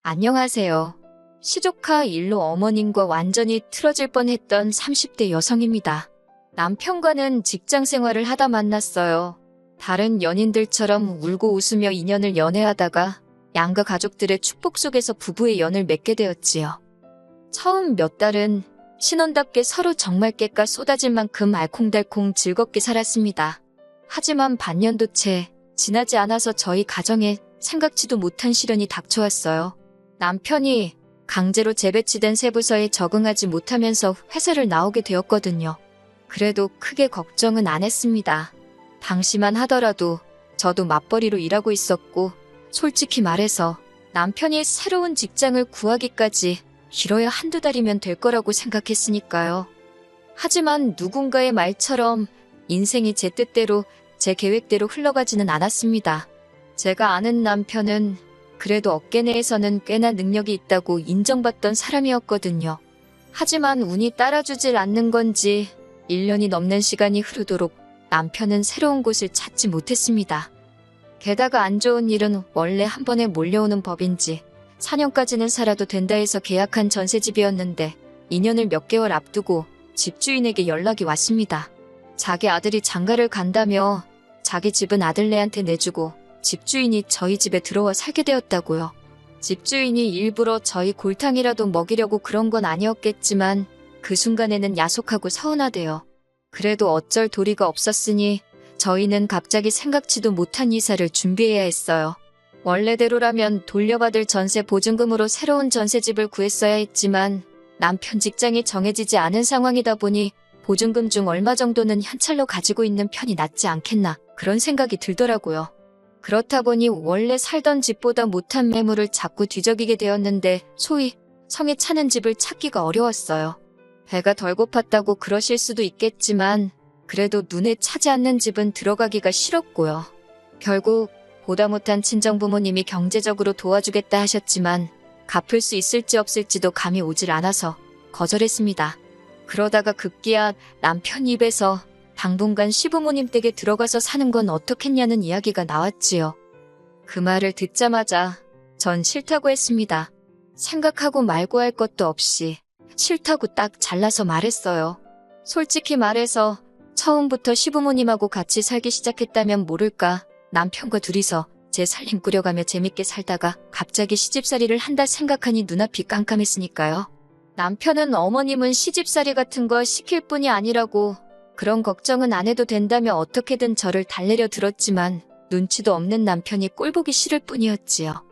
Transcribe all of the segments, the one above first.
안녕하세요. 시조카 일로 어머님과 완전히 틀어질 뻔했던 30대 여성입니다. 남편과는 직장 생활을 하다 만났어요. 다른 연인들처럼 울고 웃으며 인연을 연애하다가 양가 가족들의 축복 속에서 부부의 연을 맺게 되었지요. 처음 몇 달은 신혼답게 서로 정말 깨까 쏟아질 만큼 알콩달콩 즐겁게 살았습니다. 하지만 반년도 채 지나지 않아서 저희 가정에 생각지도 못한 시련이 닥쳐왔어요. 남편이 강제로 재배치된 새 부서에 적응하지 못하면서 회사를 나오게 되었거든요. 그래도 크게 걱정은 안 했습니다. 당시만 하더라도 저도 맞벌이로 일하고 있었고, 솔직히 말해서 남편이 새로운 직장을 구하기까지 길어야 한두 달이면 될 거라고 생각했으니까요. 하지만 누군가의 말처럼 인생이 제 뜻대로 제 계획대로 흘러가지는 않았습니다. 제가 아는 남편은 그래도 업계 내에서는 꽤나 능력이 있다고 인정받던 사람이었거든요. 하지만 운이 따라주질 않는 건지 1년이 넘는 시간이 흐르도록 남편은 새로운 곳을 찾지 못했습니다. 게다가 안 좋은 일은 원래 한 번에 몰려오는 법인지 4년까지는 살아도 된다 해서 계약한 전셋집이었는데 2년을 몇 개월 앞두고 집주인에게 연락이 왔습니다. 자기 아들이 장가를 간다며 자기 집은 아들네한테 내주고 집주인이 저희 집에 들어와 살게 되었다고요. 집주인이 일부러 저희 골탕이라도 먹이려고 그런 건 아니었겠지만 그 순간에는 야속하고 서운하대요. 그래도 어쩔 도리가 없었으니 저희는 갑자기 생각지도 못한 이사를 준비해야 했어요. 원래대로라면 돌려받을 전세 보증금으로 새로운 전세집을 구했어야 했지만 남편 직장이 정해지지 않은 상황이다 보니 보증금 중 얼마 정도는 현찰로 가지고 있는 편이 낫지 않겠나 그런 생각이 들더라고요. 그렇다 보니 원래 살던 집보다 못한 매물을 자꾸 뒤적이게 되었는데 소위 성에 차는 집을 찾기가 어려웠어요. 배가 덜 고팠다고 그러실 수도 있겠지만 그래도 눈에 차지 않는 집은 들어가기가 싫었고요. 결국 보다 못한 친정부모님이 경제적으로 도와주겠다 하셨지만 갚을 수 있을지 없을지도 감이 오질 않아서 거절했습니다. 그러다가 급기야 남편 입에서 당분간 시부모님 댁에 들어가서 사는 건 어떻겠냐는 이야기가 나왔지요. 그 말을 듣자마자 전 싫다고 했습니다. 생각하고 말고 할 것도 없이 싫다고 딱 잘라서 말했어요. 솔직히 말해서 처음부터 시부모님하고 같이 살기 시작했다면 모를까 남편과 둘이서 제 살림 꾸려가며 재밌게 살다가 갑자기 시집살이를 한다 생각하니 눈앞이 깜깜했으니까요. 남편은 어머님은 시집살이 같은 거 시킬 뿐이 아니라고 그런 걱정은 안 해도 된다며 어떻게든 저를 달래려 들었지만 눈치도 없는 남편이 꼴보기 싫을 뿐이었지요.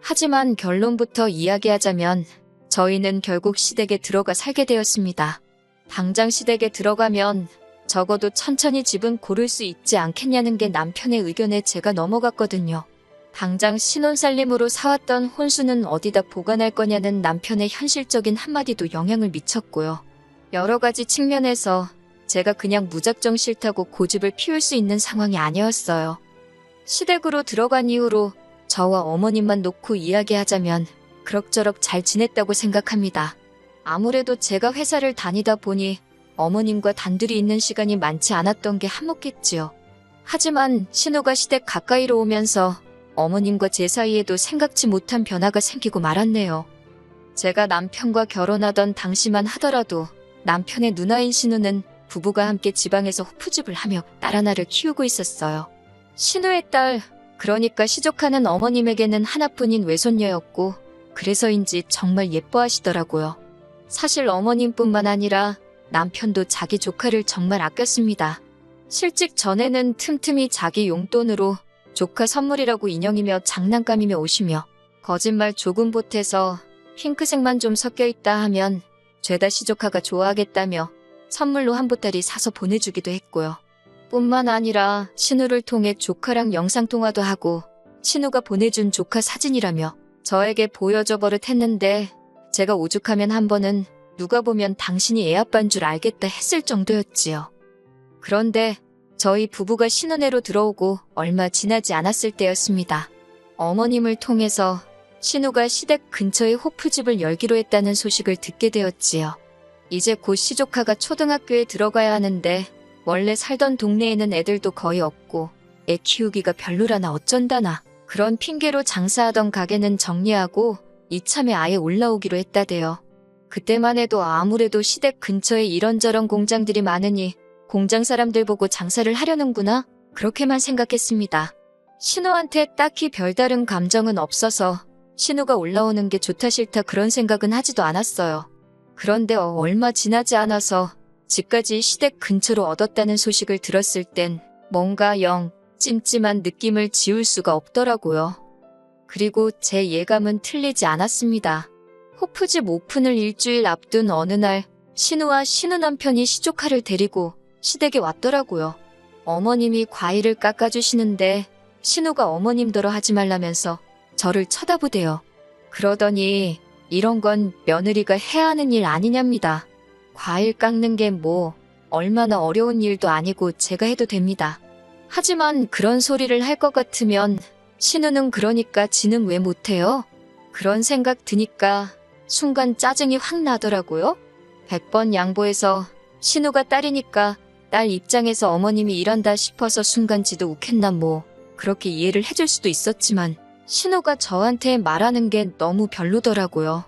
하지만 결론부터 이야기하자면 저희는 결국 시댁에 들어가 살게 되었습니다. 당장 시댁에 들어가면 적어도 천천히 집은 고를 수 있지 않겠냐는 게 남편의 의견에 제가 넘어갔거든요. 당장 신혼살림으로 사왔던 혼수는 어디다 보관할 거냐는 남편의 현실적인 한마디도 영향을 미쳤고요. 여러 가지 측면에서 제가 그냥 무작정 싫다고 고집을 피울 수 있는 상황이 아니었어요. 시댁으로 들어간 이후로 저와 어머님만 놓고 이야기하자면 그럭저럭 잘 지냈다고 생각합니다. 아무래도 제가 회사를 다니다 보니 어머님과 단둘이 있는 시간이 많지 않았던 게 한몫했지요. 하지만 신우가 시댁 가까이로 오면서 어머님과 제 사이에도 생각지 못한 변화가 생기고 말았네요. 제가 남편과 결혼하던 당시만 하더라도 남편의 누나인 신우는 부부가 함께 지방에서 호프집을 하며 딸 하나를 키우고 있었어요. 신우의 딸, 그러니까 시조카는 어머님에게는 하나뿐인 외손녀였고 그래서인지 정말 예뻐하시더라고요. 사실 어머님뿐만 아니라 남편도 자기 조카를 정말 아꼈습니다. 실직 전에는 틈틈이 자기 용돈으로 조카 선물이라고 인형이며 장난감이며 오시며 거짓말 조금 보태서 핑크색만 좀 섞여있다 하면 죄다 시조카가 좋아하겠다며 선물로 한 보따리 사서 보내주기도 했고요. 뿐만 아니라 신우를 통해 조카랑 영상통화도 하고 신우가 보내준 조카 사진이라며 저에게 보여줘 버릇했는데 제가 오죽하면 한 번은 누가 보면 당신이 애 아빠인 줄 알겠다 했을 정도였지요. 그런데 저희 부부가 신혼애로 들어오고 얼마 지나지 않았을 때였습니다. 어머님을 통해서 신우가 시댁 근처에 호프집을 열기로 했다는 소식을 듣게 되었지요. 이제 곧 시조카가 초등학교에 들어가야 하는데 원래 살던 동네에는 애들도 거의 없고 애 키우기가 별로라나 어쩐다나 그런 핑계로 장사하던 가게는 정리하고 이참에 아예 올라오기로 했다대요. 그때만 해도 아무래도 시댁 근처에 이런저런 공장들이 많으니 공장 사람들 보고 장사를 하려는구나 그렇게만 생각했습니다. 신우한테 딱히 별다른 감정은 없어서 신우가 올라오는 게 좋다 싫다 그런 생각은 하지도 않았어요. 그런데 얼마 지나지 않아서 집까지 시댁 근처로 얻었다는 소식을 들었을 땐 뭔가 영 찜찜한 느낌을 지울 수가 없더라고요. 그리고 제 예감은 틀리지 않았습니다. 호프집 오픈을 일주일 앞둔 어느 날 신우와 신우 남편이 시조카를 데리고 시댁에 왔더라고요. 어머님이 과일을 깎아주시는데 신우가 어머님더러 하지 말라면서 저를 쳐다보대요. 그러더니 이런 건 며느리가 해야 하는 일 아니냐입니다. 과일 깎는 게 뭐 얼마나 어려운 일도 아니고 제가 해도 됩니다. 하지만 그런 소리를 할 것 같으면 신우는 그러니까 지는 왜 못해요? 그런 생각 드니까 순간 짜증이 확 나더라고요. 100번 양보해서 신우가 딸이니까 딸 입장에서 어머님이 일한다 싶어서 순간 지도 욱했나 뭐 그렇게 이해를 해줄 수도 있었지만 신우가 저한테 말하는 게 너무 별로더라고요.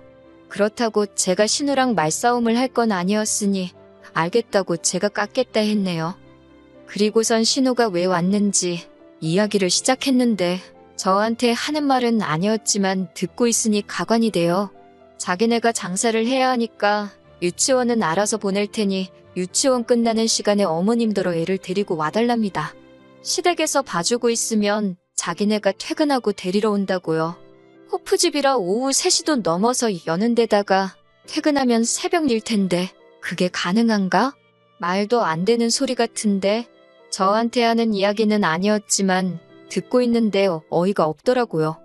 그렇다고 제가 신우랑 말싸움을 할 건 아니었으니 알겠다고 제가 깎겠다 했네요. 그리고선 신우가 왜 왔는지 이야기를 시작했는데 저한테 하는 말은 아니었지만 듣고 있으니 가관이 돼요. 자기네가 장사를 해야 하니까 유치원은 알아서 보낼 테니 유치원 끝나는 시간에 어머님더러 애를 데리고 와달랍니다. 시댁에서 봐주고 있으면 자기네가 퇴근하고 데리러 온다고요. 호프집이라 오후 3시도 넘어서 여는 데다가 퇴근하면 새벽일 텐데 그게 가능한가? 말도 안 되는 소리 같은데 저한테 하는 이야기는 아니었지만 듣고 있는데 어이가 없더라고요.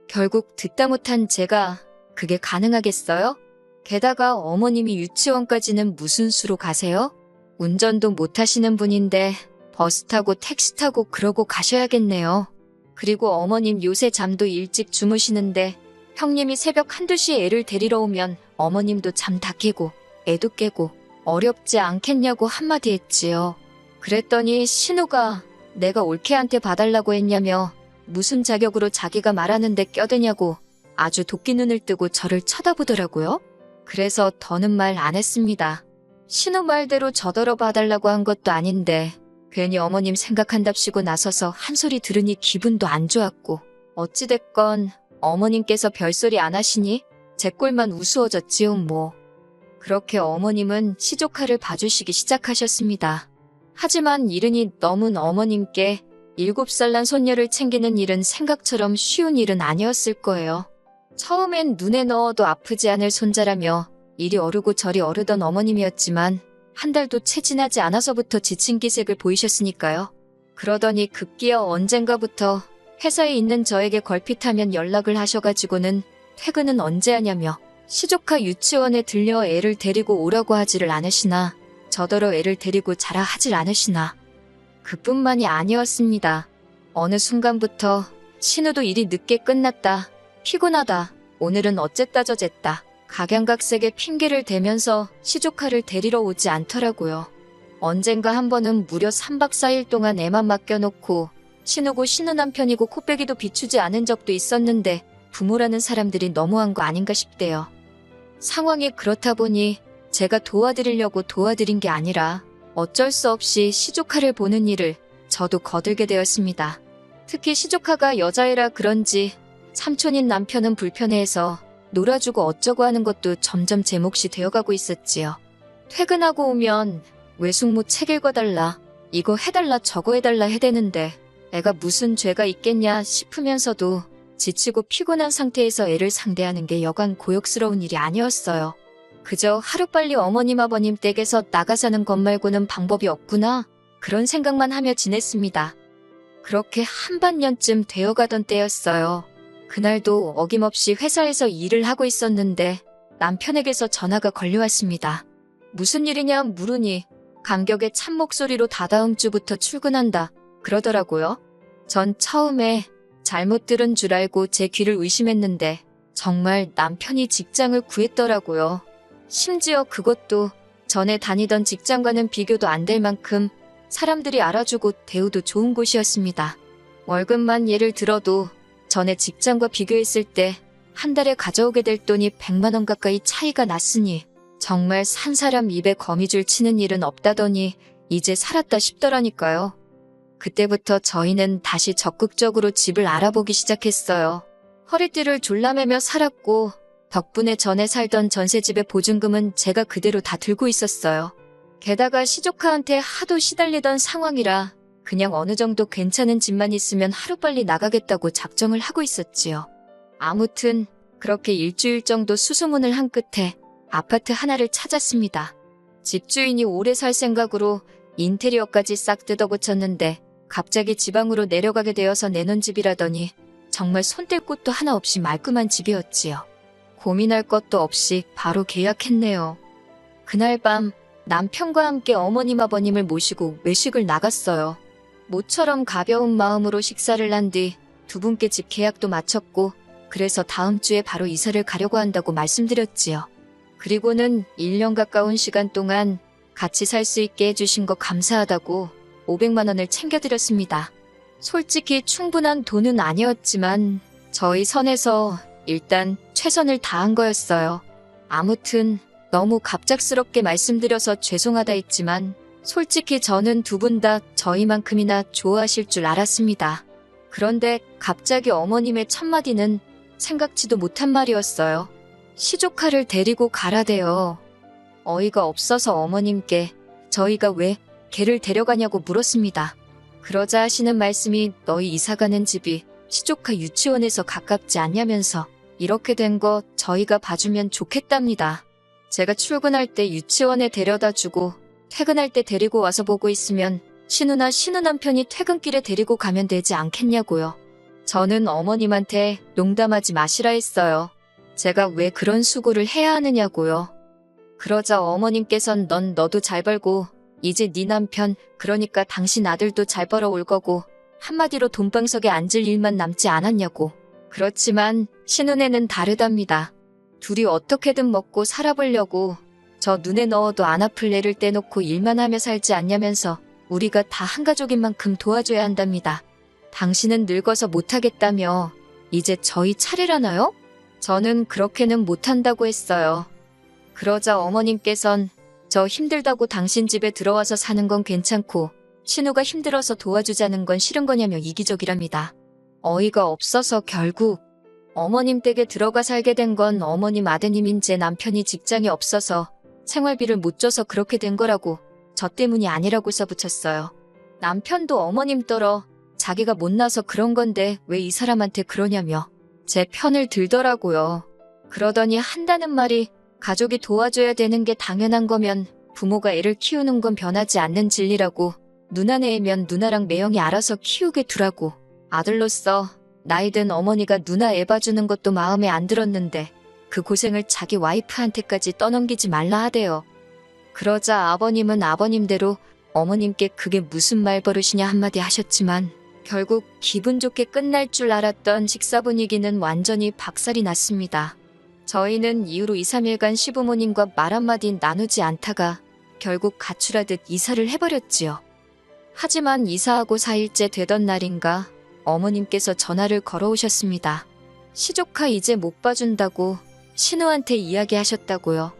결국 듣다 못한 제가 그게 가능하겠어요? 게다가 어머님이 유치원까지는 무슨 수로 가세요? 운전도 못하시는 분인데 버스 타고 택시 타고 그러고 가셔야겠네요. 그리고 어머님 요새 잠도 일찍 주무시는데 형님이 새벽 1, 2시에 애를 데리러 오면 어머님도 잠 다 깨고 애도 깨고 어렵지 않겠냐고 한마디 했지요. 그랬더니 신우가 내가 올케한테 봐달라고 했냐며 무슨 자격으로 자기가 말하는데 껴드냐고 아주 도끼 눈을 뜨고 저를 쳐다보더라고요. 그래서 더는 말 안 했습니다. 신우 말대로 저더러 봐달라고 한 것도 아닌데 괜히 어머님 생각한답시고 나서서 한 소리 들으니 기분도 안 좋았고 어찌됐건 어머님께서 별소리 안 하시니 제 꼴만 우스워졌지요 뭐. 그렇게 어머님은 시조카를 봐주시기 시작하셨습니다. 하지만 이른이 넘은 어머님께 7살 난 손녀를 챙기는 일은 생각처럼 쉬운 일은 아니었을 거예요. 처음엔 눈에 넣어도 아프지 않을 손자라며 이리 어르고 저리 어르던 어머님이었지만 한 달도 채 지나지 않아서부터 지친 기색을 보이셨으니까요. 그러더니 급기야 언젠가부터 회사에 있는 저에게 걸핏하면 연락을 하셔가지고는 퇴근은 언제 하냐며 시조카 유치원에 들려 애를 데리고 오라고 하지를 않으시나 저더러 애를 데리고 자라 하질 않으시나. 그뿐만이 아니었습니다. 어느 순간부터 신우도 일이 늦게 끝났다. 피곤하다. 오늘은 어쨌다 저쨌다. 각양각색의 핑계를 대면서 시조카를 데리러 오지 않더라고요. 언젠가 한 번은 무려 3박 4일 동안 애만 맡겨놓고 신우고 신우 남편이고 코빼기도 비추지 않은 적도 있었는데 부모라는 사람들이 너무한 거 아닌가 싶대요. 상황이 그렇다 보니 제가 도와드리려고 도와드린 게 아니라 어쩔 수 없이 시조카를 보는 일을 저도 거들게 되었습니다. 특히 시조카가 여자애라 그런지 삼촌인 남편은 불편해해서 놀아주고 어쩌고 하는 것도 점점 제 몫이 되어가고 있었지요. 퇴근하고 오면 외숙모 책 읽어달라, 이거 해달라 저거 해달라 해대는데 애가 무슨 죄가 있겠냐 싶으면서도 지치고 피곤한 상태에서 애를 상대하는 게 여간 고역스러운 일이 아니었어요. 그저 하루빨리 어머님 아버님 댁에서 나가 사는 것 말고는 방법이 없구나 그런 생각만 하며 지냈습니다. 그렇게 한반년쯤 되어가던 때였어요. 그날도 어김없이 회사에서 일을 하고 있었는데 남편에게서 전화가 걸려왔습니다. 무슨 일이냐 물으니 감격의 찬 목소리로 다다음 주부터 출근한다 그러더라고요. 전 처음에 잘못 들은 줄 알고 제 귀를 의심했는데 정말 남편이 직장을 구했더라고요. 심지어 그것도 전에 다니던 직장과는 비교도 안 될 만큼 사람들이 알아주고 대우도 좋은 곳이었습니다. 월급만 예를 들어도 전에 직장과 비교했을 때 한 달에 가져오게 될 돈이 100만 원 가까이 차이가 났으니 정말 산 사람 입에 거미줄 치는 일은 없다더니 이제 살았다 싶더라니까요. 그때부터 저희는 다시 적극적으로 집을 알아보기 시작했어요. 허리띠를 졸라매며 살았고 덕분에 전에 살던 전셋집의 보증금은 제가 그대로 다 들고 있었어요. 게다가 시조카한테 하도 시달리던 상황이라 그냥 어느 정도 괜찮은 집만 있으면 하루빨리 나가겠다고 작정을 하고 있었지요. 아무튼 그렇게 일주일 정도 수소문을 한 끝에 아파트 하나를 찾았습니다. 집주인이 오래 살 생각으로 인테리어까지 싹 뜯어고쳤는데 갑자기 지방으로 내려가게 되어서 내놓은 집이라더니 정말 손댈 곳도 하나 없이 말끔한 집이었지요. 고민할 것도 없이 바로 계약했네요. 그날 밤 남편과 함께 어머님 아버님을 모시고 외식을 나갔어요. 모처럼 가벼운 마음으로 식사를 한 뒤 두 분께 집 계약도 마쳤고 그래서 다음 주에 바로 이사를 가려고 한다고 말씀드렸지요. 그리고는 1년 가까운 시간 동안 같이 살 수 있게 해주신 거 감사하다고 500만 원을 챙겨드렸습니다. 솔직히 충분한 돈은 아니었지만 저희 선에서 일단 최선을 다한 거였어요. 아무튼 너무 갑작스럽게 말씀드려서 죄송하다 했지만 솔직히 저는 두 분 다 저희만큼이나 좋아하실 줄 알았습니다. 그런데 갑자기 어머님의 첫마디는 생각지도 못한 말이었어요. 시조카를 데리고 가라대요. 어이가 없어서 어머님께 저희가 왜 걔를 데려가냐고 물었습니다. 그러자 하시는 말씀이 너희 이사가는 집이 시조카 유치원에서 가깝지 않냐면서 이렇게 된 거 저희가 봐주면 좋겠답니다. 제가 출근할 때 유치원에 데려다주고 퇴근할 때 데리고 와서 보고 있으면 신우나 신우 남편이 퇴근길에 데리고 가면 되지 않겠냐고요. 저는 어머님한테 농담하지 마시라 했어요. 제가 왜 그런 수고를 해야 하느냐고요. 그러자 어머님께선 너도 잘 벌고 이제 네 남편 그러니까 당신 아들도 잘 벌어올 거고 한마디로 돈방석에 앉을 일만 남지 않았냐고. 그렇지만 신우네는 다르답니다. 둘이 어떻게든 먹고 살아보려고 저 눈에 넣어도 안 아플 애를 떼놓고 일만 하며 살지 않냐면서 우리가 다 한가족인 만큼 도와줘야 한답니다. 당신은 늙어서 못하겠다며 이제 저희 차례라나요? 저는 그렇게는 못한다고 했어요. 그러자 어머님께선 저 힘들다고 당신 집에 들어와서 사는 건 괜찮고 신우가 힘들어서 도와주자는 건 싫은 거냐며 이기적이랍니다. 어이가 없어서 결국 어머님 댁에 들어가 살게 된 건 어머님 아드님인 제 남편이 직장이 없어서 생활비를 못 줘서 그렇게 된 거라고 저 때문이 아니라고 써붙였어요. 남편도 어머님 떨어 자기가 못나서 그런 건데 왜 이 사람한테 그러냐며 제 편을 들더라고요. 그러더니 한다는 말이 가족이 도와줘야 되는 게 당연한 거면 부모가 애를 키우는 건 변하지 않는 진리라고 누나네 애면 누나랑 매형이 알아서 키우게 두라고 아들로서 나이든 어머니가 누나 애 봐주는 것도 마음에 안 들었는데 그 고생을 자기 와이프한테까지 떠넘기지 말라 하대요. 그러자 아버님은 아버님대로 어머님께 그게 무슨 말버릇이냐 한마디 하셨지만 결국 기분 좋게 끝날 줄 알았던 식사 분위기는 완전히 박살이 났습니다. 저희는 이후로 2, 3일간 시부모님과 말 한마디 나누지 않다가 결국 가출하듯 이사를 해버렸지요. 하지만 이사하고 4일째 되던 날인가 어머님께서 전화를 걸어오셨습니다. 시조카 이제 못 봐준다고 신우한테 이야기하셨다고요.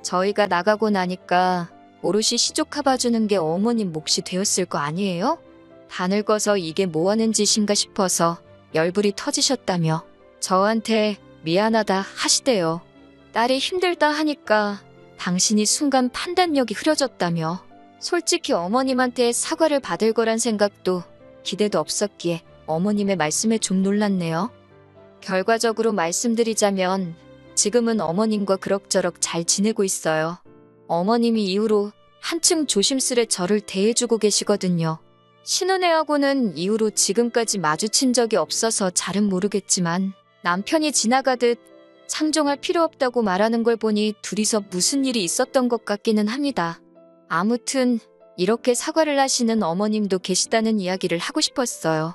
저희가 나가고 나니까 오롯이 시조카 봐주는 게 어머님 몫이 되었을 거 아니에요? 다 늙어서 이게 뭐하는 짓인가 싶어서 열불이 터지셨다며 저한테 미안하다 하시대요. 딸이 힘들다 하니까 당신이 순간 판단력이 흐려졌다며 솔직히 어머님한테 사과를 받을 거란 생각도 기대도 없었기에 어머님의 말씀에 좀 놀랐네요. 결과적으로 말씀드리자면 지금은 어머님과 그럭저럭 잘 지내고 있어요. 어머님이 이후로 한층 조심스레 저를 대해주고 계시거든요. 신혼애하고는 이후로 지금까지 마주친 적이 없어서 잘은 모르겠지만 남편이 지나가듯 상종할 필요 없다고 말하는 걸 보니 둘이서 무슨 일이 있었던 것 같기는 합니다. 아무튼 이렇게 사과를 하시는 어머님도 계시다는 이야기를 하고 싶었어요.